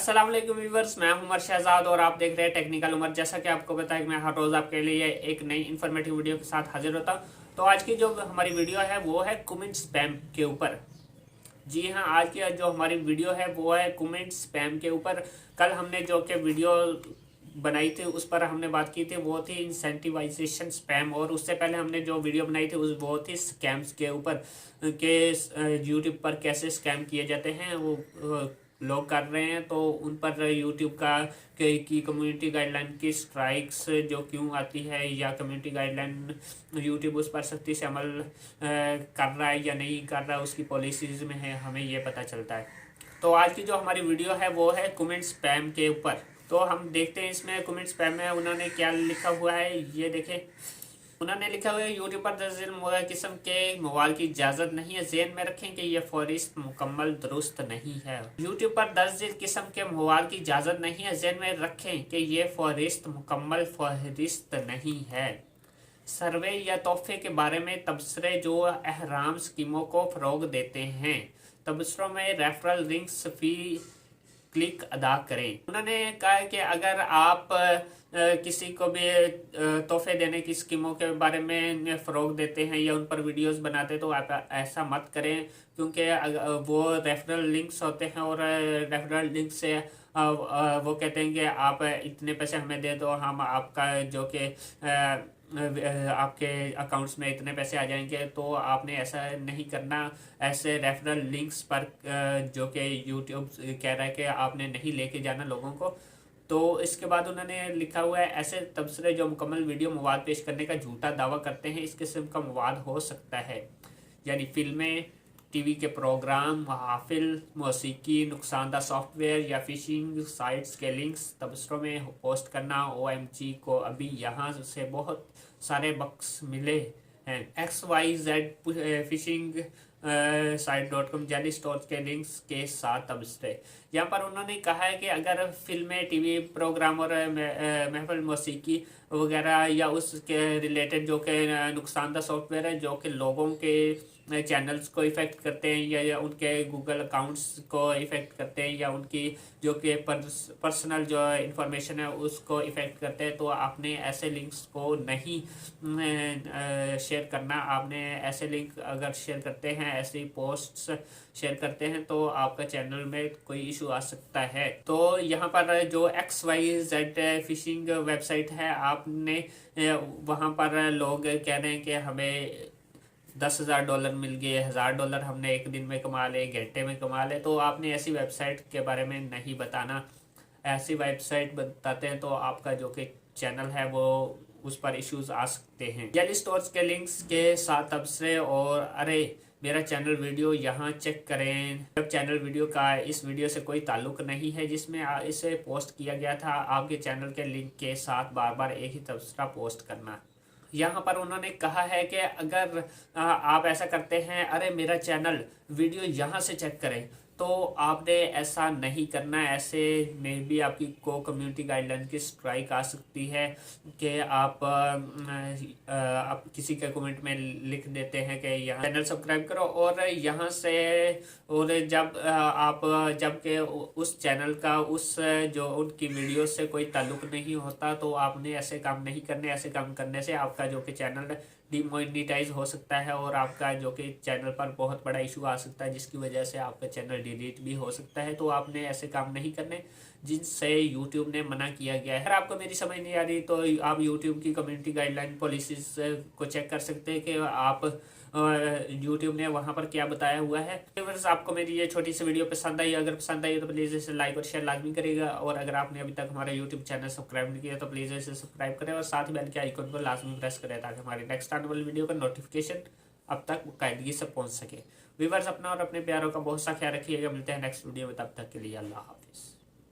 अस्सलाम वालेकुम व्यूअर्स, मैं हूं उमर शहजाद और आप देख रहे हैं टेक्निकल उमर। जैसा कि आपको पता है कि मैं हर रोज़ आपके लिए एक नई इन्फॉर्मेटिव वीडियो के साथ हाजिर होता हूं। तो आज की जो हमारी वीडियो है वो है कमेंट स्पैम के ऊपर। जी हाँ, आज की जो हमारी वीडियो है वो है कमेंट स्पैम के ऊपर। कल हमने जो कि वीडियो बनाई थी उस पर हमने बात की थी, वो थी इंसेंटिवाइजेशन स्पैम। और उससे पहले हमने जो वीडियो बनाई थी वो थी स्कैम्स के ऊपर के यूट्यूब पर कैसे स्कैम किए जाते हैं वो लोग कर रहे हैं। तो उन पर यूट्यूब का की कम्युनिटी गाइडलाइन की स्ट्राइक्स जो क्यों आती है, या कम्युनिटी गाइडलाइन यूट्यूब उस पर सख्ती से अमल कर रहा है या नहीं कर रहा है, उसकी पॉलिसीज में है, हमें ये पता चलता है। तो आज की जो हमारी वीडियो है वो है कमेंट स्पैम के ऊपर। तो हम देखते हैं इसमें कमेंट स्पैम में उन्होंने क्या लिखा हुआ है, ये देखें। उन्होंने लिखा हुआ है, यूट्यूब पर दर्ज किस्म के मवाल की इजाज़त नहीं है। ज़हन में रखें कि यह फहरिस्त मुकम्मल दुरुस्त नहीं है। यूट्यूब पर दर्ज किस्म के मवाल की इजाज़त नहीं है। ज़हन में रखें कि यह फहरिस्त मुकम्मल फहरिस्त नहीं है। सर्वे या तोहफे के बारे में तबसरे जो अहराम स्कीमों को फ़रोग देते हैं, तबसरों में रेफरल लिंक्स फ़ी क्लिक अदा करें। उन्होंने कहा है कि अगर आप किसी को भी तोहफे देने की स्कीमों के बारे में फ़रोग देते हैं या उन पर वीडियोस बनाते हैं तो आप ऐसा मत करें, क्योंकि वो रेफरल लिंक्स होते हैं और रेफरल लिंक से वो कहते हैं कि आप इतने पैसे हमें दे दो, हम आपका जो कि आपके अकाउंट्स में इतने पैसे आ जाएंगे। तो आपने ऐसा नहीं करना। ऐसे रेफरल लिंक्स पर जो कि यूट्यूब कह रहा है कि आपने नहीं लेके जाना लोगों को। तो इसके बाद उन्होंने लिखा हुआ है, ऐसे तबसरे जो मुकम्मल वीडियो मवाद पेश करने का झूठा दावा करते हैं, इस किस्म का मवाद हो सकता है, यानी फिल्में, टीवी के प्रोग्राम, महफिल, मौसीकी, नुकसानदा सॉफ्टवेयर या फिशिंग साइट्स के लिंक्स तबसरों में पोस्ट करना। OMG को अभी यहाँ से बहुत सारे बक्स मिले हैं। XYZ फिशिंग site.com जैली स्टोर्स के लिंक्स के साथ तबसरे। यहाँ पर उन्होंने कहा है कि अगर फिल्में, टीवी प्रोग्राम और महफिल, मौसीकी वगैरह या उसके रिलेटेड जो कि नुकसानदा सॉफ्टवेयर है जो कि लोगों के चैनल्स को इफ़ेक्ट करते हैं या उनके गूगल अकाउंट्स को इफ़ेक्ट करते हैं या उनकी जो कि पर्सनल जो इंफॉर्मेशन है उसको इफ़ेक्ट करते हैं, तो आपने ऐसे लिंक्स को नहीं शेयर करना। आपने ऐसे लिंक अगर शेयर करते हैं, ऐसी पोस्ट्स शेयर करते हैं, तो आपका चैनल में कोई इशू आ सकता है। तो यहाँ पर जो XYZ फिशिंग वेबसाइट है, आपने वहाँ पर लोग कह रहे हैं कि हमें $10,000 मिल गए, $1,000 हमने एक दिन में कमा ले, घंटे में कमा ले। तो आपने ऐसी वेबसाइट के बारे में नहीं बताना। ऐसी वेबसाइट बताते हैं तो आपका जो कि चैनल है वो उस पर इश्यूज आ सकते हैं। जैली स्टोर्स के लिंक्स के साथ तबसरे और अरे मेरा चैनल वीडियो यहाँ चेक करें। जब चैनल वीडियो का इस वीडियो से कोई ताल्लुक नहीं है जिसमें इसे पोस्ट किया गया था, आपके चैनल के लिंक के साथ बार बार एक ही तबसरा पोस्ट करना। यहाँ पर उन्होंने कहा है कि अगर आप ऐसा करते हैं, अरे मेरा चैनल वीडियो यहाँ से चेक करें, तो आपने ऐसा नहीं करना। ऐसे में भी आपकी को कम्युनिटी गाइडलाइन की स्ट्राइक आ सकती है कि आप किसी के कमेंट में लिख देते हैं कि यहाँ चैनल सब्सक्राइब करो और यहाँ से, और जब के उस चैनल का उस जो उनकी वीडियो से कोई ताल्लुक नहीं होता, तो आपने ऐसे काम नहीं करने। ऐसे काम करने से आपका जो कि चैनल डिमोनेटाइज हो सकता है और आपका जो कि चैनल पर बहुत बड़ा इशू आ सकता है, जिसकी वजह से आपका चैनल डिलीट भी हो सकता है। तो आपने ऐसे काम नहीं करने जिनसे यूट्यूब ने मना किया गया है। अगर आपको मेरी समझ नहीं आ रही तो आप यूट्यूब की कम्युनिटी गाइडलाइन पॉलिसीज को चेक कर सकते हैं कि आप यूट्यूब ने वहाँ पर क्या बताया हुआ है। व्यूअर्स, आपको मेरी ये छोटी सी वीडियो पसंद आई, अगर पसंद आई तो प्लीज़ इसे लाइक और शेयर लाजमी करिएगा। और अगर आपने अभी तक हमारा यूट्यूब चैनल सब्सक्राइब नहीं किया तो प्लीज़ इसे सब्सक्राइब करें और साथ ही बेल के आइकन को लाजमी प्रेस करें ताकि हमारी नेक्स्ट आने वाली वीडियो का नोटिफिकेशन अब तक बाकायदगी से पहुँच सके। व्यूअर्स, अपना और अपने प्यारों का बहुत सा ख्याल रखिएगा। मिलते हैं नेक्स्ट वीडियो में, तब तक के लिए अल्लाह हाफिज़।